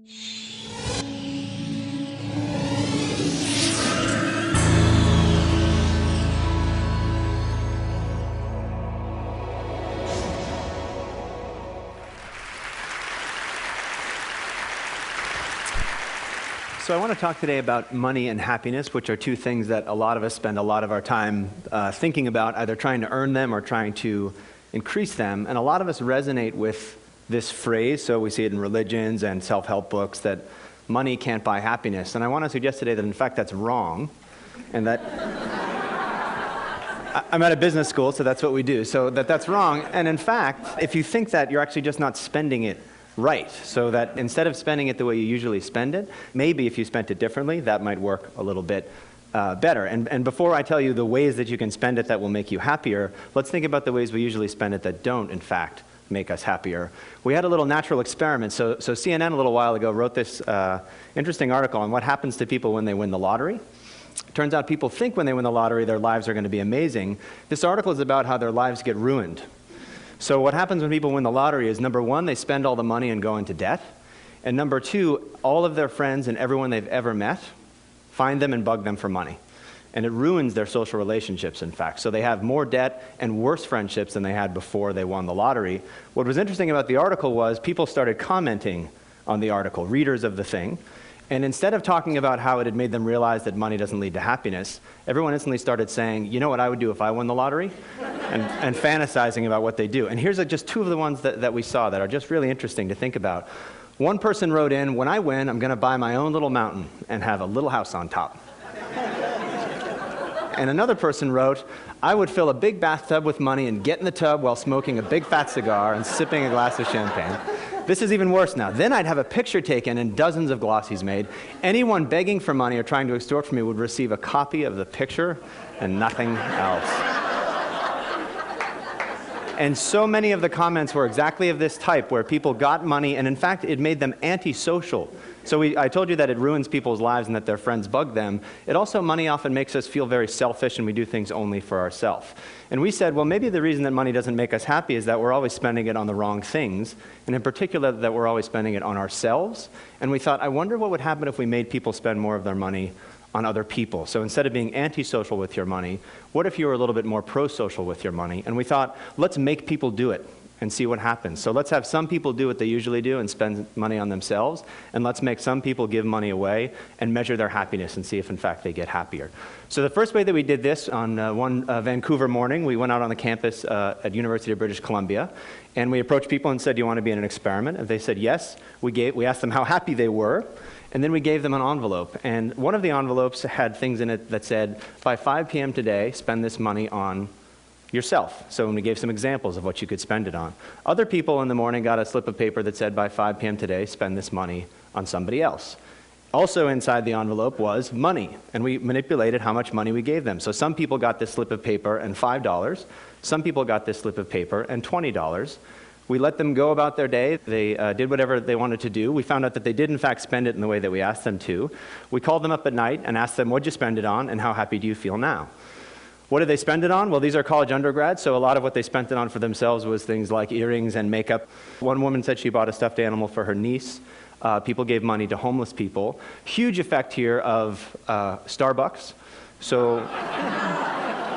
So I want to talk today about money and happiness, which are two things that a lot of us spend a lot of our time thinking about, either trying to earn them or trying to increase them. And a lot of us resonate with this phrase, so we see it in religions and self-help books, that money can't buy happiness. And I want to suggest today that, in fact, that's wrong, and that I'm at a business school, so that's what we do, so that's wrong. And in fact, if you think that, you're actually just not spending it right, so that instead of spending it the way you usually spend it, maybe if you spent it differently, that might work a little bit better. And before I tell you the ways that you can spend it that will make you happier, let's think about the ways we usually spend it that don't, in fact, make us happier. We had a little natural experiment. So CNN a little while ago wrote this interesting article on what happens to people when they win the lottery. Turns out people think when they win the lottery their lives are going to be amazing. This article is about how their lives get ruined. So what happens when people win the lottery is, number one, they spend all the money and go into debt. And number two, all of their friends and everyone they've ever met find them and bug them for money. And it ruins their social relationships, in fact. So they have more debt and worse friendships than they had before they won the lottery. What was interesting about the article was people started commenting on the article, readers of the thing. And instead of talking about how it had made them realize that money doesn't lead to happiness, everyone instantly started saying, you know what I would do if I won the lottery? And fantasizing about what they do. And here's just two of the ones that we saw that are just really interesting to think about. One person wrote in, when I win, I'm going to buy my own little mountain and have a little house on top. And another person wrote, I would fill a big bathtub with money and get in the tub while smoking a big fat cigar and sipping a glass of champagne. This is even worse now. Then I'd have a picture taken and dozens of glossies made. Anyone begging for money or trying to extort from me would receive a copy of the picture and nothing else. And so many of the comments were exactly of this type, where people got money, and in fact, it made them antisocial. So I told you that it ruins people's lives and that their friends bug them. It also, money often makes us feel very selfish, and we do things only for ourselves. And we said, well, maybe the reason that money doesn't make us happy is that we're always spending it on the wrong things, and in particular, that we're always spending it on ourselves. And we thought, I wonder what would happen if we made people spend more of their money on other people. So instead of being antisocial with your money, what if you were a little bit more pro-social with your money? And we thought, let's make people do it and see what happens. So let's have some people do what they usually do and spend money on themselves, and let's make some people give money away and measure their happiness and see if in fact they get happier. So the first way that we did this, on one Vancouver morning, we went out on the campus at University of British Columbia, and we approached people and said, do you want to be in an experiment? And they said yes. We asked them how happy they were, and then we gave them an envelope. And one of the envelopes had things in it that said, by 5 p.m. today, spend this money on yourself. So when we gave some examples of what you could spend it on. Other people in the morning got a slip of paper that said, by 5 p.m. today, spend this money on somebody else. Also inside the envelope was money, and we manipulated how much money we gave them. So some people got this slip of paper and $5. Some people got this slip of paper and $20. We let them go about their day. They did whatever they wanted to do. We found out that they did, in fact, spend it in the way that we asked them to. We called them up at night and asked them, what'd you spend it on, and how happy do you feel now? What did they spend it on? Well, these are college undergrads, so a lot of what they spent it on for themselves was things like earrings and makeup. One woman said she bought a stuffed animal for her niece. People gave money to homeless people. Huge effect here of Starbucks. So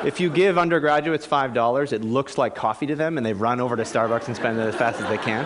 if you give undergraduates $5, it looks like coffee to them, and they run over to Starbucks and spend it as fast as they can.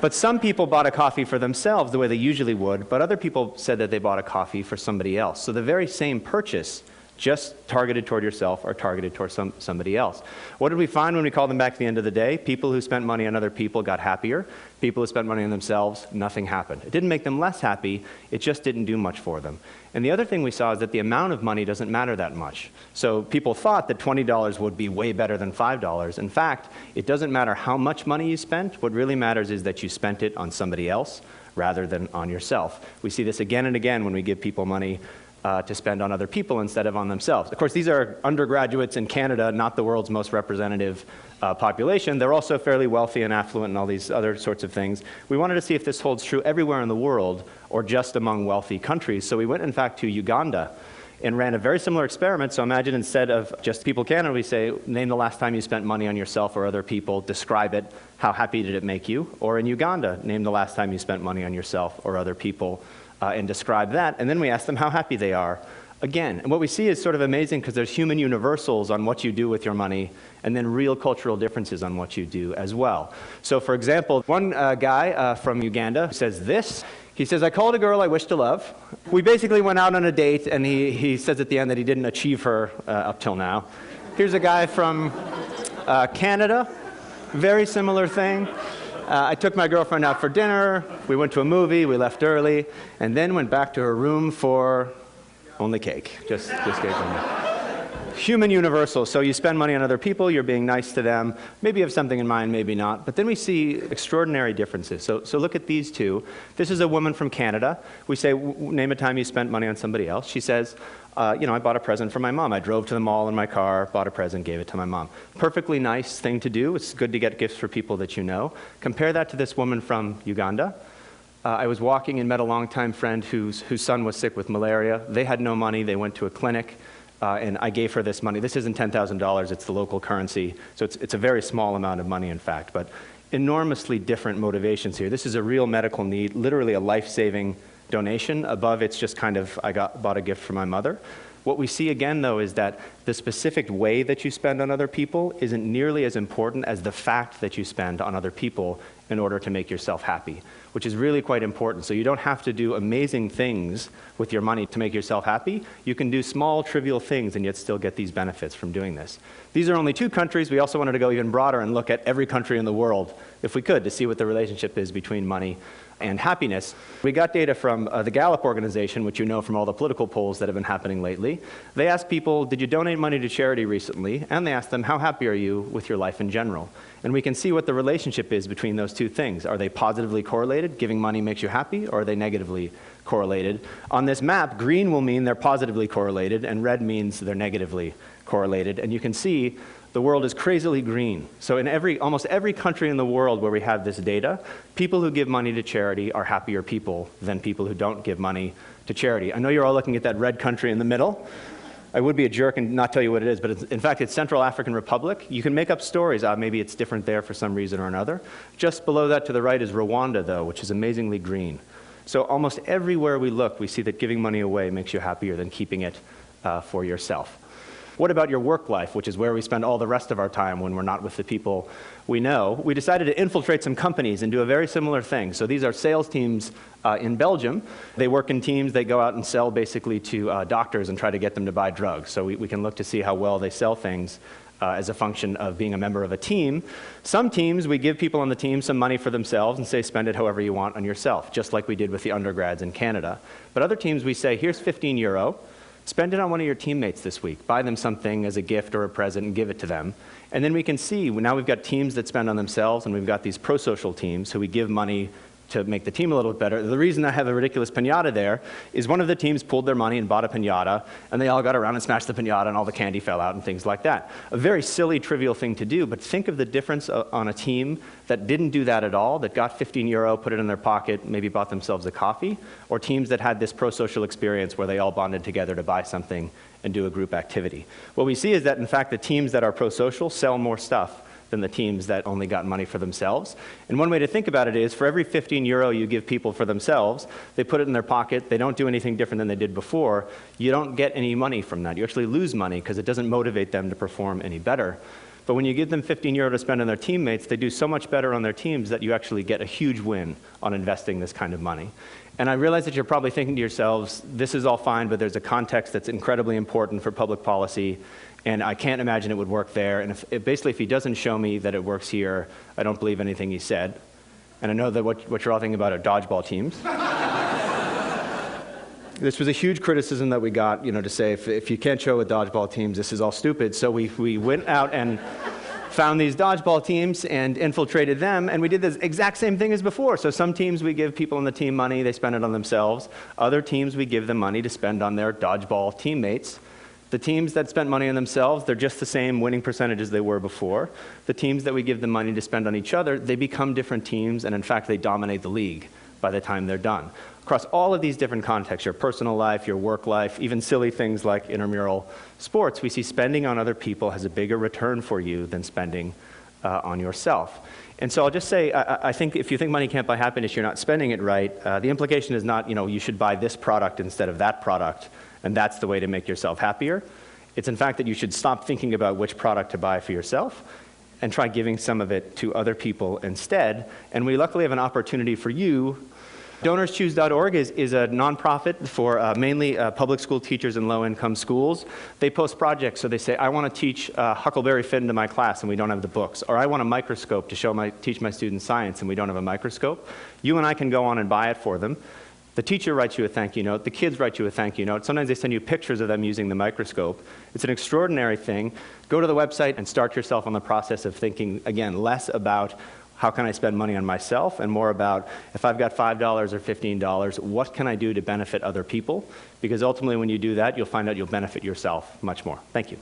But some people bought a coffee for themselves the way they usually would, but other people said that they bought a coffee for somebody else. So the very same purchase, just targeted toward yourself or targeted toward somebody else. What did we find when we called them back at the end of the day? People who spent money on other people got happier. People who spent money on themselves, nothing happened. It didn't make them less happy, it just didn't do much for them. And the other thing we saw is that the amount of money doesn't matter that much. So people thought that $20 would be way better than $5. In fact, it doesn't matter how much money you spent. What really matters is that you spent it on somebody else rather than on yourself. We see this again and again when we give people money to spend on other people instead of on themselves. Of course, these are undergraduates in Canada, not the world's most representative population. They're also fairly wealthy and affluent and all these other sorts of things. We wanted to see if this holds true everywhere in the world or just among wealthy countries. So we went, in fact, to Uganda. and ran a very similar experiment. So imagine instead of just People Canada, we say, name the last time you spent money on yourself or other people, describe it, how happy did it make you? Or in Uganda, name the last time you spent money on yourself or other people and describe that. And then we ask them how happy they are. Again, and what we see is sort of amazing because there's human universals on what you do with your money and then real cultural differences on what you do as well. So for example, one guy from Uganda says this. He says, I called a girl I wish to love. We basically went out on a date, and he says at the end that he didn't achieve her up till now. Here's a guy from Canada, very similar thing. I took my girlfriend out for dinner, we went to a movie, we left early, and then went back to her room for only cake, just cake only. Human universal, so you spend money on other people, you're being nice to them, maybe you have something in mind, maybe not, but then we see extraordinary differences. So look at these two. This is a woman from Canada. We say, name a time you spent money on somebody else. She says, I bought a present for my mom. I drove to the mall in my car, bought a present, gave it to my mom. Perfectly nice thing to do. It's good to get gifts for people that you know. Compare that to this woman from Uganda. I was walking and met a longtime friend whose son was sick with malaria. They had no money. They went to a clinic. And I gave her this money. This isn't $10,000, it's the local currency. So it's a very small amount of money, in fact, but enormously different motivations here. This is a real medical need, literally a life-saving donation. Above, it's just kind of, bought a gift for my mother. What we see again, though, is that the specific way that you spend on other people isn't nearly as important as the fact that you spend on other people in order to make yourself happy, which is really quite important. So you don't have to do amazing things with your money to make yourself happy. You can do small, trivial things and yet still get these benefits from doing this. These are only 2 countries. We also wanted to go even broader and look at every country in the world, if we could, to see what the relationship is between money and happiness. We got data from the Gallup organization, which you know from all the political polls that have been happening lately. They asked people, did you donate money to charity recently? And they asked them, how happy are you with your life in general? And we can see what the relationship is between those 2 things. Are they positively correlated? Giving money makes you happy, or are they negatively correlated? On this map, green will mean they're positively correlated, and red means they're negatively correlated. And you can see the world is crazily green. So in almost every country in the world where we have this data, people who give money to charity are happier people than people who don't give money to charity. I know you're all looking at that red country in the middle. I would be a jerk and not tell you what it is, but in fact, it's Central African Republic. You can make up stories. Maybe it's different there for some reason or another. Just below that to the right is Rwanda, though, which is amazingly green. So almost everywhere we look, we see that giving money away makes you happier than keeping it for yourself. What about your work life, which is where we spend all the rest of our time when we're not with the people we know? We decided to infiltrate some companies and do a very similar thing. So these are sales teams in Belgium. They work in teams. They go out and sell basically to doctors and try to get them to buy drugs. So we can look to see how well they sell things as a function of being a member of a team. Some teams, we give people on the team some money for themselves and say, spend it however you want on yourself, just like we did with the undergrads in Canada. But other teams, we say, here's €15. Spend it on one of your teammates this week. Buy them something as a gift or a present and give it to them. And then we can see, now we've got teams that spend on themselves, and we've got these pro-social teams who we give money to make the team a little bit better. The reason I have a ridiculous piñata there is one of the teams pulled their money and bought a piñata, and they all got around and smashed the piñata, and all the candy fell out and things like that. A very silly, trivial thing to do, but think of the difference on a team that didn't do that at all, that got €15, put it in their pocket, maybe bought themselves a coffee, or teams that had this pro-social experience where they all bonded together to buy something and do a group activity. What we see is that, in fact, the teams that are pro-social sell more stuff than the teams that only got money for themselves. And one way to think about it is, for every €15 you give people for themselves, they put it in their pocket, they don't do anything different than they did before, you don't get any money from that. You actually lose money because it doesn't motivate them to perform any better. But when you give them €15 to spend on their teammates, they do so much better on their teams that you actually get a huge win on investing this kind of money. And I realize that you're probably thinking to yourselves, this is all fine, but there's a context that's incredibly important for public policy, and I can't imagine it would work there. And basically, if he doesn't show me that it works here, I don't believe anything he said. And I know that what you're all thinking about are dodgeball teams. This was a huge criticism that we got, to say, if you can't show with dodgeball teams, this is all stupid. So we went out and found these dodgeball teams and infiltrated them, and we did the exact same thing as before. So some teams we give people on the team money, they spend it on themselves. Other teams we give them money to spend on their dodgeball teammates. The teams that spent money on themselves, they're just the same winning percentage as they were before. The teams that we give them money to spend on each other, they become different teams, and in fact, they dominate the league by the time they're done. Across all of these different contexts, your personal life, your work life, even silly things like intramural sports, we see spending on other people has a bigger return for you than spending on yourself. And so I'll just say, I think if you think money can't buy happiness, you're not spending it right. The implication is not, you should buy this product instead of that product, and that's the way to make yourself happier. It's in fact that you should stop thinking about which product to buy for yourself and try giving some of it to other people instead. And we luckily have an opportunity for you. DonorsChoose.org is a nonprofit for mainly public school teachers in low-income schools. They post projects, so they say, I want to teach Huckleberry Finn to my class, and we don't have the books. Or I want a microscope to teach my students science, and we don't have a microscope. You and I can go on and buy it for them. The teacher writes you a thank you note. The kids write you a thank you note. Sometimes they send you pictures of them using the microscope. It's an extraordinary thing. Go to the website and start yourself on the process of thinking, again, less about how can I spend money on myself, and more about, if I've got $5 or $15, what can I do to benefit other people? Because ultimately when you do that, you'll find out you'll benefit yourself much more. Thank you.